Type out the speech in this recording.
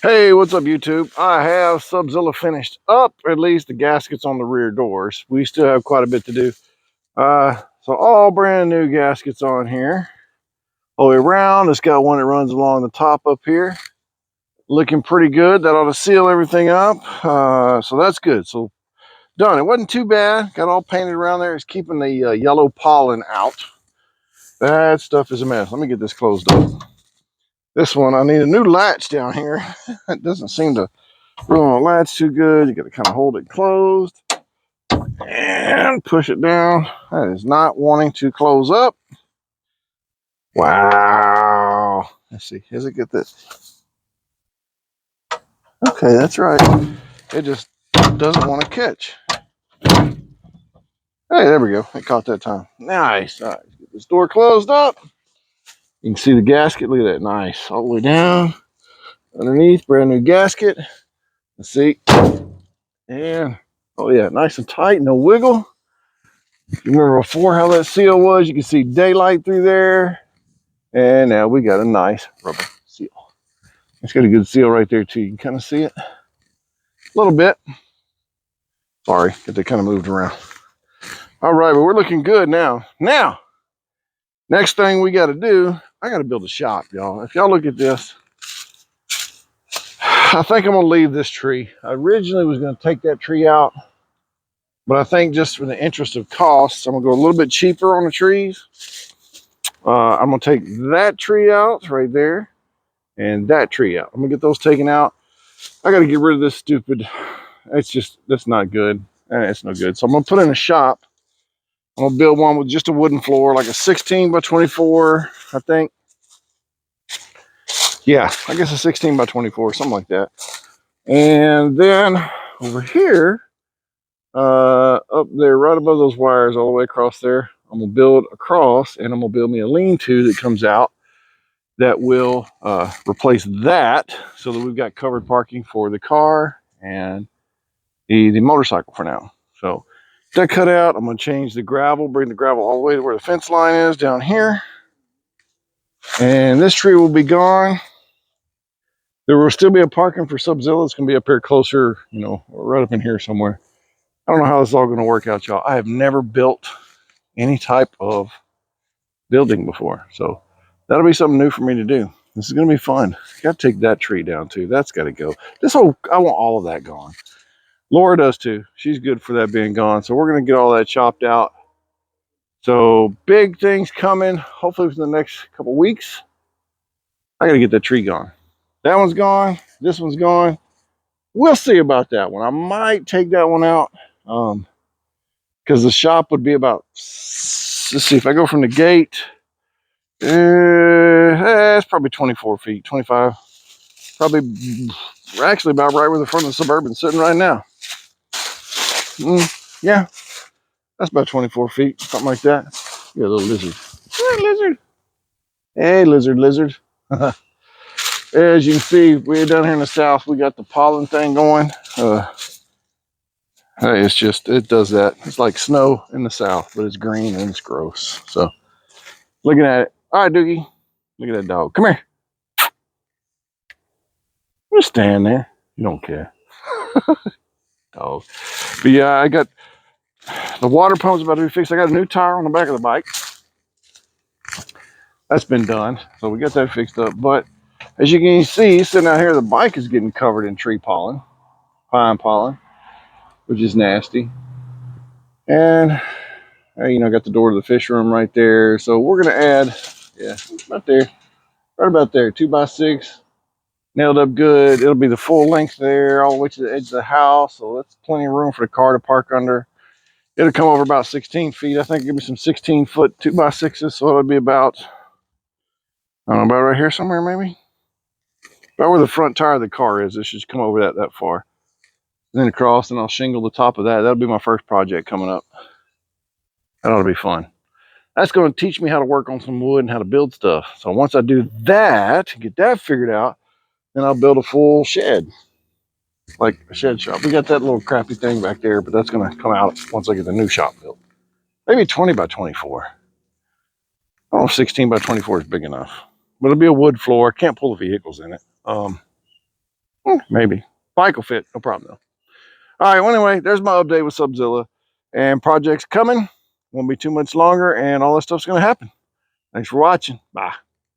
Hey, what's up, YouTube? I have Subzilla finished up, at least the gaskets on the rear doors. We still have quite a bit to do. So all brand new gaskets on here. All the way around, it's got one that runs along the top up here. Looking pretty good. That ought to seal everything up. So that's good. So done. It wasn't too bad. Got all painted around there. It's keeping the yellow pollen out. That stuff is a mess. Let me get this closed up. This one, I need a new latch down here. It doesn't seem to roll on the latch too good. You got to kind of hold it closed and push it down. That is not wanting to close up. Wow. Let's see. Does it get this? Okay, that's right. It just doesn't want to catch. Hey, there we go. It caught that time. Nice. All right, let's get this door closed up. You can see the gasket. Look at that. Nice. All the way down. Underneath, brand new gasket. Let's see. And, oh yeah, nice and tight. No wiggle. You remember before how that seal was? You can see daylight through there. And now we got a nice rubber seal. It's got a good seal right there too. You can kind of see it a little bit. Sorry, get that kind of moved around. All right, but we're looking good now. Now, next thing we got to do, I got to build a shop, y'all. If y'all look at this, I think I'm going to leave this tree. I originally was going to take that tree out, but I think just for the interest of costs, I'm going to go a little bit cheaper on the trees. I'm going to take that tree out right there and that tree out. I'm going to get those taken out. I got to get rid of this stupid, that's not good. It's no good. So I'm going to put in a shop. I'm going to build one with just a wooden floor, like a 16 by 24, I think. Yeah, I guess a 16 by 24, something like that. And then over here, up there, right above those wires, all the way across there, I'm going to build across, and I'm going to build me a lean-to that comes out that will replace that, so that we've got covered parking for the car and the motorcycle for now. So that cut out, I'm going to change the gravel, bring the gravel all the way to where the fence line is down here. And this tree will be gone. There will still be a parking for Subzilla. It's going to be up here closer, you know, right up in here somewhere. I don't know how this is all going to work out, y'all. I have never built any type of building before. So that'll be something new for me to do. This is going to be fun. Got to take that tree down too. That's got to go. I want all of that gone. Laura does too. She's good for that being gone. So we're going to get all that chopped out. So big things coming, hopefully within the next couple weeks. I got to get that tree gone. That one's gone. This one's gone. We'll see about that one. I might take that one out because the shop would be about, let's see, if I go from the gate, it's probably 24 feet, 25. Probably, we're actually about right where the front of the Suburban's sitting right now. Yeah, that's about 24 feet, something like that. Yeah, a little lizard. Hey, lizard. Hey, lizard. As you can see, we're down here in the south. We got the pollen thing going. It's just, it does that. It's like snow in the south, but it's green and it's gross. So, looking at it. All right, Doogie. Look at that dog. Come here. Just stand there. You don't care. Dog. But yeah, I got the water pump's about to be fixed. I got a new tire on the back of the bike. That's been done. So we got that fixed up. But as you can see, sitting out here, the bike is getting covered in tree pollen, pine pollen, which is nasty. And, you know, got the door to the fish room right there. So we're going to add, yeah, about there, right about there, 2x6, nailed up good. It'll be the full length there, all the way to the edge of the house. So that's plenty of room for the car to park under. It'll come over about 16 feet. I think give me some 16-foot 2x6s. So it'll be about, I don't know, about right here somewhere maybe. About where the front tire of the car is. It should come over that far. And then across, and I'll shingle the top of that. That'll be my first project coming up. That ought to be fun. That's going to teach me how to work on some wood and how to build stuff. So once I do that, get that figured out, then I'll build a full shed. Like a shed shop. We got that little crappy thing back there, but that's going to come out once I get the new shop built. Maybe 20 by 24. I don't know if 16 by 24 is big enough. But it'll be a wood floor. Can't pull the vehicles in it. Maybe. Bike will fit, no problem though. All right, well, anyway, there's my update with Subzilla. And project's coming. Won't be too much longer, and all that stuff's going to happen. Thanks for watching. Bye.